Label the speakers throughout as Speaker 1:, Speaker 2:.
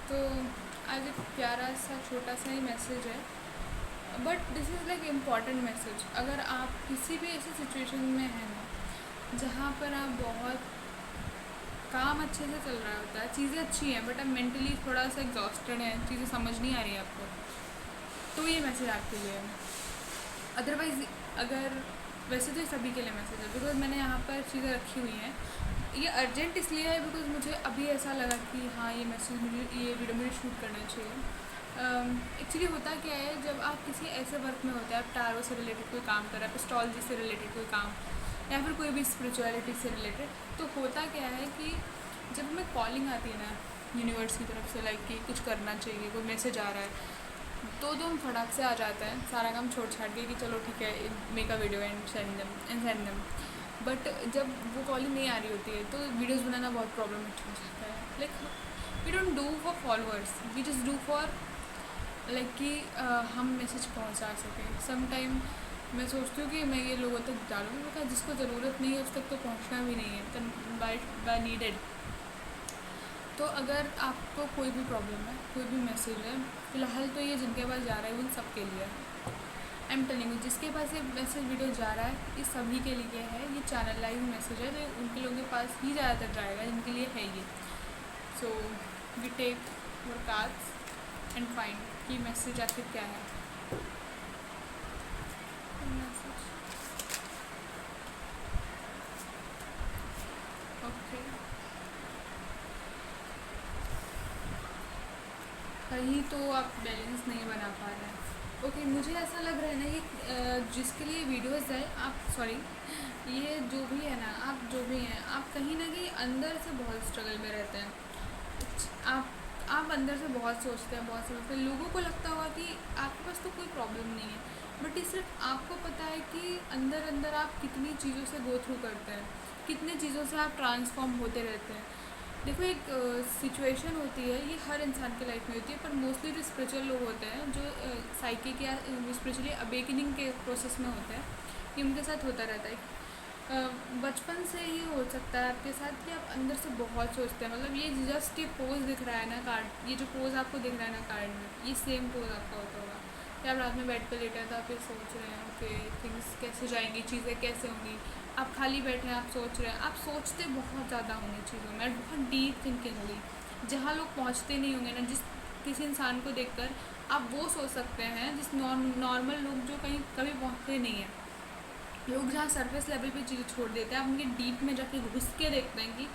Speaker 1: तो आज एक प्यारा सा छोटा सा ही मैसेज है, but this is like important message. अगर आप किसी भी ऐसी सिचुएशन में हैं ना जहाँ पर आप बहुत काम अच्छे से चल रहा होता है, चीज़ें अच्छी हैं बट आप मेंटली थोड़ा सा एग्जॉस्टेड हैं, चीज़ें समझ नहीं आ रही है आपको, तो ये मैसेज आपके लिए है। अदरवाइज़ अगर वैसे तो ये सभी के लिए मैसेज है, बिकॉज मैंने यहाँ पर चीज़ें रखी हुई हैं। ये अर्जेंट इसलिए है बिकॉज मुझे अभी ऐसा लगा कि हाँ ये मैसेज मुझे, ये वीडियो मुझे शूट करना चाहिए। एक्चुअली होता क्या है, जब आप किसी ऐसे वर्क में होते हैं, आप टारो से रिलेटेड कोई काम कर रहे हैं, एस्ट्रोलॉजी से रिलेटेड कोई काम, या फिर कोई भी स्पिरिचुअलिटी से रिलेटेड, तो होता क्या है कि जब हमें कॉलिंग आती है ना यूनिवर्स की तरफ से, लाइक कि कुछ करना चाहिए, कोई मैसेज आ रहा है, तो हम फटाक से आ जाते हैं, सारा काम छोड़ छाड़ के कि चलो ठीक है make a video and send them. But जब वो कॉलिंग नहीं आ रही होती है तो वीडियोस बनाना बहुत प्रॉब्लमेटिक हो जाता है। Like we don't do for followers, we just do for like कि हम मैसेज पहुंचा सकें। सम टाइम मैं सोचती हूँ कि मैं ये लोगों तक डालूँ, बिकॉज जिसको ज़रूरत नहीं है उस तक तो पहुँचना भी नहीं है, तो बाय नीडेड। तो अगर आपको कोई भी प्रॉब्लम है, कोई भी मैसेज है, फ़िलहाल तो ये जिनके पास जा रहा है उन सब के लिए आई एम टेलिंग यू, जिसके पास ये मैसेज वीडियो जा रहा है ये सभी के लिए है। ये चैनलाइज मैसेज है, तो उनके लोगों के पास ही ज़्यादातर जाएगा जिनके लिए है ये। So we take your cards and find कि मैसेज आखिर क्या है। मैसेज ओके, कहीं तो आप बैलेंस नहीं बना पा रहे हैं। ओके मुझे ऐसा लग रहा है ना ये जिसके लिए वीडियोस है, आप सॉरी, ये जो भी है ना, आप जो भी हैं, आप कहीं ना कहीं अंदर से बहुत स्ट्रगल में रहते हैं। आप अंदर से बहुत सोचते हैं, बहुत सोचते हैं। लोगों को लगता होगा कि आपके पास तो कोई प्रॉब्लम नहीं है, बट ये सिर्फ आपको पता है कि अंदर अंदर आप कितनी चीज़ों से गो थ्रू करते हैं, कितनी चीज़ों से आप ट्रांसफॉर्म होते रहते हैं। देखो एक सिचुएशन होती है, ये हर इंसान की लाइफ में होती है, पर मोस्टली जो स्पिरिचुअल लोग होते हैं, जो साइकिक या स्पिरिचुअली अवेकनिंग के प्रोसेस में होते हैं, ये उनके साथ होता रहता है। बचपन से ये हो सकता है आपके साथ कि आप अंदर से बहुत सोचते हैं। मतलब ये जस्ट ये पोज दिख रहा है ना कार्ड, ये जो पोज आपको दिख रहा है ना कार्ड में, ये सेम पोज आपका होता होगा कि आप रात में बेड पे लेटे हैं, तो आप ये सोच रहे हैं ओके थिंग्स कैसे जाएंगी, चीज़ें कैसे होंगी। आप खाली बैठे हैं, आप सोच रहे हैं, आप सोचते बहुत ज़्यादा होंगे चीज़ों में, बहुत डीप थिंकिंग होगी जहाँ लोग पहुँचते नहीं होंगे ना। जिस किसी इंसान को देखकर आप वो सोच सकते हैं जिस नॉर्मल लोग जो कहीं कभी पहुँचते नहीं हैं, लोग जहाँ सरफेस लेवल पे चीज़ें छोड़ देते हैं, आप उनके डीप में जाके घुस के देखते हैं कि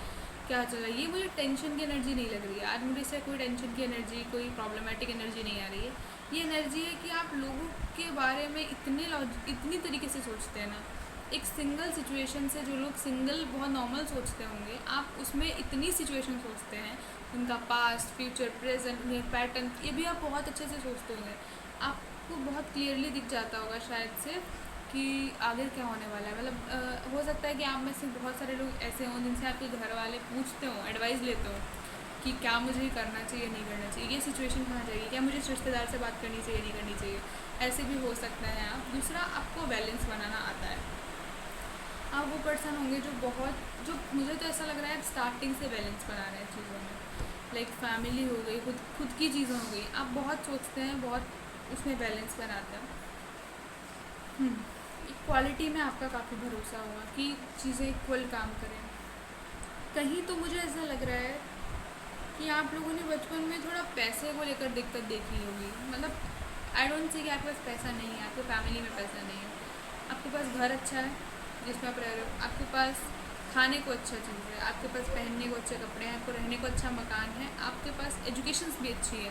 Speaker 1: क्या चल रहा है। ये मुझे टेंशन की एनर्जी नहीं लग रही है आज, मुझे इससे कोई टेंशन की एनर्जी, कोई प्रॉब्लमेटिक एनर्जी नहीं आ रही है। ये एनर्जी है कि आप लोगों के बारे में इतनी तरीके से सोचते हैं ना। एक सिंगल सिचुएशन से जो लोग सिंगल बहुत नॉर्मल सोचते होंगे, आप उसमें इतनी सिचुएशन सोचते हैं, उनका पास्ट, फ्यूचर, प्रेजेंट, उनके पैटर्न, ये भी आप बहुत अच्छे से सोचते होंगे। आपको बहुत क्लियरली दिख जाता होगा शायद से कि आगे क्या होने वाला है। मतलब हो सकता है कि आप में से बहुत सारे लोग ऐसे हों जिनसे आपके घर वाले पूछते हों, एडवाइस लेते हों कि क्या मुझे करना चाहिए, नहीं करना चाहिए, ये सिचुएशन कहाँ जाएगी, क्या मुझे इस रिश्तेदार से बात करनी चाहिए, नहीं करनी चाहिए। ऐसे भी हो सकता है आप। दूसरा, आपको बैलेंस बनाना आता है। आप वो पर्सन होंगे जो मुझे तो ऐसा लग रहा है आप स्टार्टिंग से बैलेंस बना रहे हैं चीज़ों में। लाइक फैमिली हो गई, खुद की चीज़ें हो गई, आप बहुत सोचते हैं, बहुत उसमें बैलेंस बनाते हैं। इक्वालिटी में आपका काफ़ी भरोसा होगा कि चीज़ें इक्वल काम करें। कहीं तो मुझे ऐसा लग रहा है कि आप लोगों ने बचपन में थोड़ा पैसे को लेकर दिक्कत देखी होगी। मतलब आई डोंट से कि आपके पास पैसा नहीं है, आपके फैमिली में पैसा नहीं है, आपके पास घर अच्छा है जिसमें आप रह रहे हो, आपके पास खाने को अच्छा चीज़ है, आपके पास पहनने को अच्छे कपड़े हैं, आपको रहने को अच्छा मकान है, आपके पास एजुकेशन भी अच्छी है।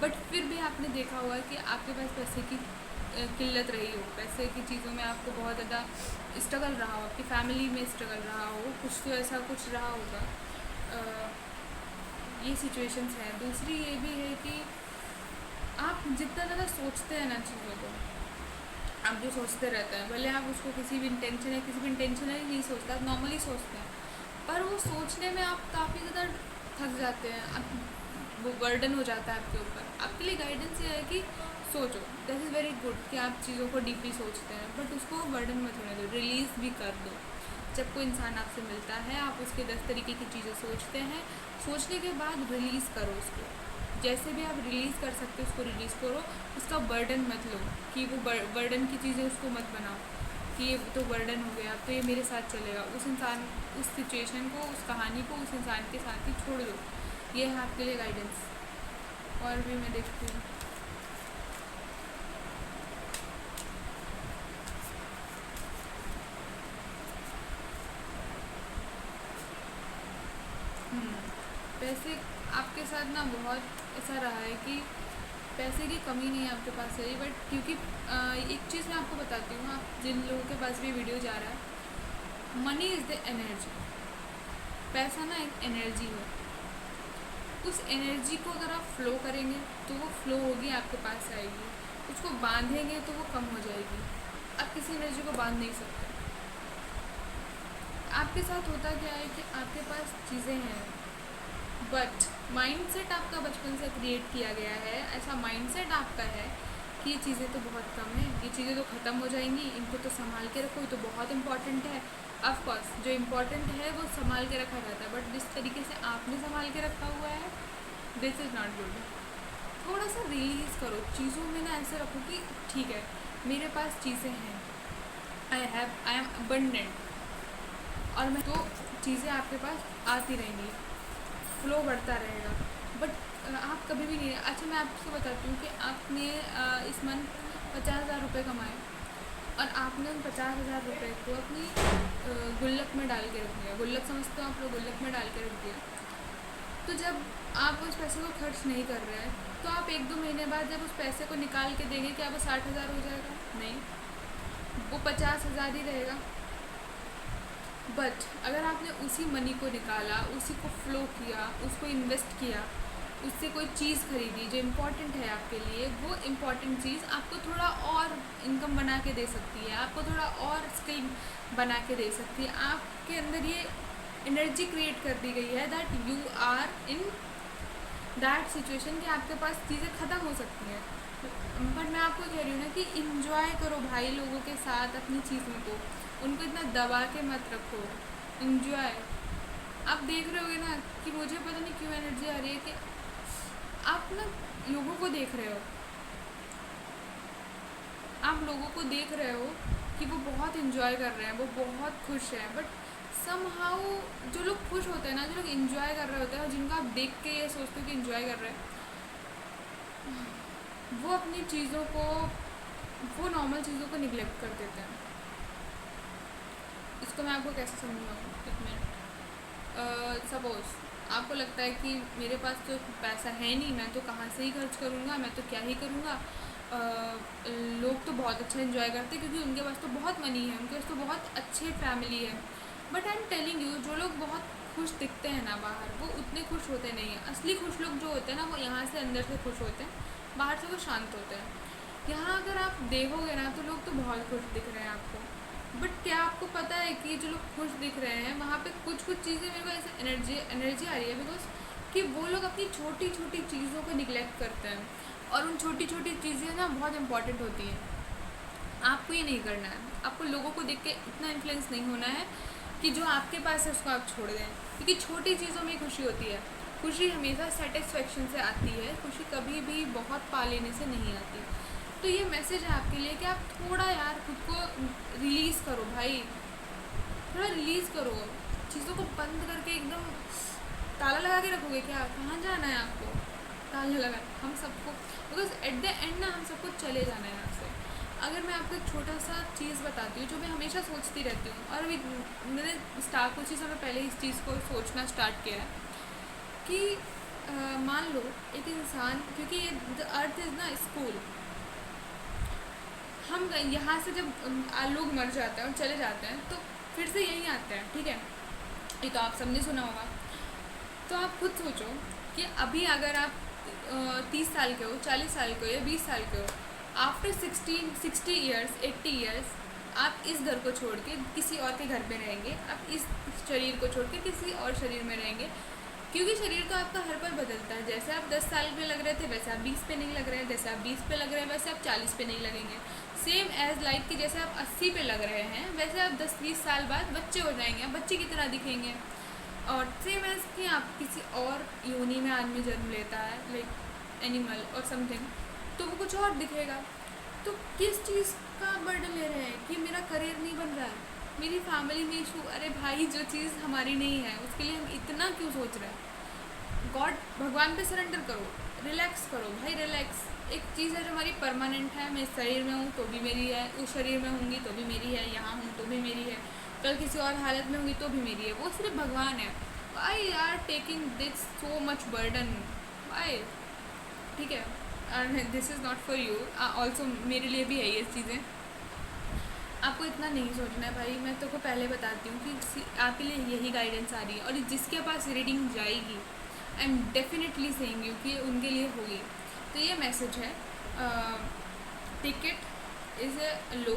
Speaker 1: बट फिर भी आपने देखा होगा कि आपके पास पैसे की किल्लत रही हो, पैसे की चीज़ों में आपको बहुत ज़्यादा स्ट्रगल रहा हो, आपकी फैमिली में स्ट्रगल रहा हो, कुछ तो ऐसा कुछ रहा होगा। ये सिचुएशंस हैं। दूसरी ये भी है कि आप जितना ज़्यादा सोचते हैं ना चीज़ों को, आप जो सोचते रहते हैं, भले आप उसको किसी भी इंटेंशन नहीं सोचते, आप नॉर्मली सोचते हैं, पर वो सोचने में आप काफ़ी ज़्यादा थक जाते हैं, आप वो बर्डन हो जाता है आपके ऊपर। आपके लिए गाइडेंस ये है कि सोचो, दैट इज़ वेरी गुड कि आप चीज़ों को डीपली सोचते हैं, बट उसको बर्डन मत होने दो, रिलीज़ भी कर दो। जब कोई इंसान आपसे मिलता है, आप उसके 10 तरीके की चीज़ें सोचते हैं, सोचने के बाद रिलीज़ करो उसको, जैसे भी आप रिलीज़ कर सकते हो उसको रिलीज़ करो। उसका बर्डन मत लो कि वो बर्डन की चीज़ें उसको मत बनाओ कि ये तो बर्डन हो गया, तो ये मेरे साथ चलेगा। उस इंसान, उस सिचुएशन को, उस कहानी को उस इंसान के साथ ही छोड़ दो। ये है आपके लिए गाइडेंस। और भी मैं देखती हूँ। पैसे आपके साथ ना बहुत ऐसा रहा है कि पैसे की कमी नहीं है आपके पास है, बट क्योंकि एक चीज़ मैं आपको बताती हूँ, आप जिन लोगों के पास भी वीडियो जा रहा है, मनी इज़ द एनर्जी। पैसा ना एक एनर्जी है। उस एनर्जी को अगर आप फ्लो करेंगे तो वो फ्लो होगी, आपके पास आएगी। उसको बांधेंगे तो वो कम हो जाएगी। आप किसी एनर्जी को बांध नहीं सकते। आपके साथ होता क्या है कि आपके पास चीज़ें हैं, बट माइंडसेट आपका बचपन से क्रिएट किया गया है। ऐसा माइंडसेट आपका है कि ये चीज़ें तो बहुत कम है, ये चीज़ें तो ख़त्म हो जाएंगी, इनको तो संभाल के रखो, ये तो बहुत इंपॉर्टेंट है। ऑफ कोर्स जो इम्पोर्टेंट है वो संभाल के रखा जाता है, बट जिस तरीके से आपने संभाल के रखा हुआ है, दिस इज़ नॉट गुड। थोड़ा सा रिलीज़ करो चीज़ों में ना, ऐसे रखो कि ठीक है मेरे पास चीज़ें हैं, आई एम अबंडेंट, और मैं तो चीज़ें आपके पास आती रहेंगी, फ्लो बढ़ता रहेगा। बट आप कभी भी नहीं। अच्छा मैं आपको बताती हूँ कि आपने इस मंथ 50,000 रुपये कमाए और आपने उन 50,000 रुपये को अपनी गुल्लक में डाल के रख दिया। गुल्लक समझते हो आप लोग? गुल्लक में डाल के रख दिया। तो जब आप उस पैसे को खर्च नहीं कर रहे हैं, तो आप 1-2 महीने बाद जब उस पैसे को निकाल के देंगे, क्या वो 60,000 हो जाएगा? नहीं, वो 50,000 ही रहेगा। बट अगर आपने उसी मनी को निकाला, उसी को फ्लो किया, उसको इन्वेस्ट किया, उससे कोई चीज़ खरीदी जो इम्पोर्टेंट है आपके लिए, वो इम्पोर्टेंट चीज़ आपको थोड़ा और इनकम बना के दे सकती है, आपको थोड़ा और स्किल बना के दे सकती है। आपके अंदर ये एनर्जी क्रिएट कर दी गई है that you are in that situation कि आपके पास चीज़ें ख़त्म हो सकती हैं। बट मैं आपको कह रही हूँ ना कि इंजॉय करो भाई लोगों के साथ अपनी चीज़ों को, उनको इतना दबा के मत रखो। इंजॉय। आप देख रहे होगे ना कि मुझे पता नहीं क्यों एनर्जी आ रही है कि आप ना लोगों को देख रहे हो, आप लोगों को देख रहे हो कि वो बहुत इंजॉय कर रहे हैं, वो बहुत खुश हैं, बट समहाउ जो लोग खुश होते हैं ना, जो लोग इंजॉय कर रहे होते हैं और जिनको आप देख के ये सोचते हो कि इंजॉय कर रहे हैं, वो अपनी चीज़ों को, वो नॉर्मल चीज़ों को निगलेक्ट कर देते हैं। इसको मैं आपको कैसे समझाऊँ? एक मिनट। सपोज़ आपको लगता है कि मेरे पास तो पैसा है नहीं, मैं तो कहाँ से ही खर्च करूँगा, मैं तो क्या ही करूँगा। लोग तो बहुत अच्छा एंजॉय करते हैं क्योंकि उनके पास तो बहुत मनी है, उनके पास तो बहुत अच्छे फैमिली है। But I am telling you, जो लोग बहुत खुश दिखते हैं ना बाहर, वो उतने खुश होते नहीं हैं। असली खुश लोग जो होते हैं ना, वो यहाँ से अंदर से खुश होते हैं, बाहर से वो शांत होते हैं। यहाँ अगर आप देखोगे ना तो लोग तो बहुत खुश दिख रहे हैं आपको, बट क्या आपको पता है कि जो लोग खुश दिख रहे हैं वहाँ पे कुछ चीज़ें मेरे को ऐसे एनर्जी आ रही है, बिकॉज कि वो लोग अपनी छोटी छोटी चीज़ों को निगलेक्ट करते हैं, और उन छोटी छोटी चीज़ें ना बहुत इंपॉर्टेंट होती हैं। आपको ये नहीं करना है, आपको लोगों को देख के इतना इन्फ्लुएंस नहीं होना है कि जो आपके पास है उसको आप छोड़ दें, क्योंकि छोटी चीज़ों में खुशी होती है। खुशी हमेशा सेटिस्फेक्शन से आती है, खुशी कभी भी बहुत पा लेने से नहीं आती। तो ये मैसेज है आपके लिए कि आप थोड़ा यार खुद को रिलीज़ करो भाई, थोड़ा रिलीज़ करो। चीज़ों को बंद करके एकदम ताला लगा के रखोगे क्या? कहाँ जाना है आपको? ताला लगा हम सबको, बिकॉज एट द एंड ना हम सबको चले जाना है यहाँ से। अगर मैं आपको एक छोटा सा चीज़ बताती हूँ जो मैं हमेशा सोचती रहती हूँ, और अभी मैंने कुछ ही समय पहले इस चीज़ को सोचना स्टार्ट किया है कि मान लो एक इंसान, क्योंकि द अर्थ इज़ ना स्कूल, हम यहाँ से जब लोग मर जाते हैं और चले जाते हैं तो फिर से यहीं आते हैं, ठीक है? ये तो आप सबने सुना होगा। तो आप खुद सोचो कि अभी अगर आप 30 साल के हो, 40 साल के हो या 20 साल के हो, आफ्टर 60 ईयर्स 80 ईयर्स आप इस घर को छोड़ के किसी और के घर पे रहेंगे, आप इस शरीर को छोड़ के किसी और शरीर में रहेंगे, क्योंकि शरीर तो आपका हर पल बदलता है। जैसे आप 10 साल पे लग रहे थे वैसे आप 20 पे नहीं लग रहे हैं, जैसे आप 20 पे लग रहे हैं वैसे आप 40 पे नहीं लगेंगे। सेम एज लाइक कि जैसे आप 80 पे लग रहे हैं वैसे आप 10-20 साल बाद बच्चे हो जाएंगे, आप बच्चे की तरह दिखेंगे। और सेम एज कि आप किसी और योनि में आदमी जन्म लेता है, लाइक एनिमल और समथिंग, तो वो कुछ और दिखेगा। तो किस चीज़ का बर्डन ले रहे हैं कि मेरा करियर नहीं बन रहा है, मेरी फैमिली में इशू। अरे भाई, जो चीज़ हमारी नहीं है उसके लिए हम इतना क्यों सोच रहे हैं? गॉड, भगवान पे सरेंडर करो, रिलैक्स करो भाई, रिलैक्स। एक चीज़ है जो हमारी परमानेंट है, मैं इस शरीर में हूँ तो भी मेरी है, उस शरीर में होंगी तो भी मेरी है, यहाँ हूँ तो भी मेरी है, कल किसी और हालत में होंगी तो भी मेरी है, वो सिर्फ भगवान है। Why are taking this so much burden, why? ठीक है, and this is not for you also, मेरे लिए भी है ये चीज़ें। आपको इतना नहीं सोचना है भाई, मैं तो को पहले बताती हूँ कि आपके लिए यही गाइडेंस आ रही है, और जिसके पास रीडिंग जाएगी I am definitely saying you कि उनके लिए होगी। तो ये मैसेज है, टिकट इज़ ए लो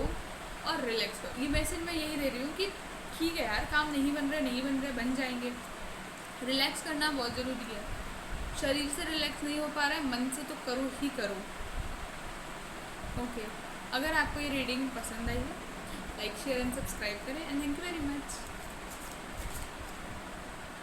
Speaker 1: और रिलैक्स करो। ये मैसेज मैं यही दे रही हूँ कि ठीक है यार, काम नहीं बन रहे, नहीं बन रहे, बन जाएंगे। रिलैक्स करना बहुत ज़रूरी है। शरीर से रिलैक्स नहीं हो पा रहा है, मन से तो करो ही करो। ओके, अगर आपको ये रीडिंग पसंद आई है, लाइक शेयर एंड सब्सक्राइब करें, and thank you very much.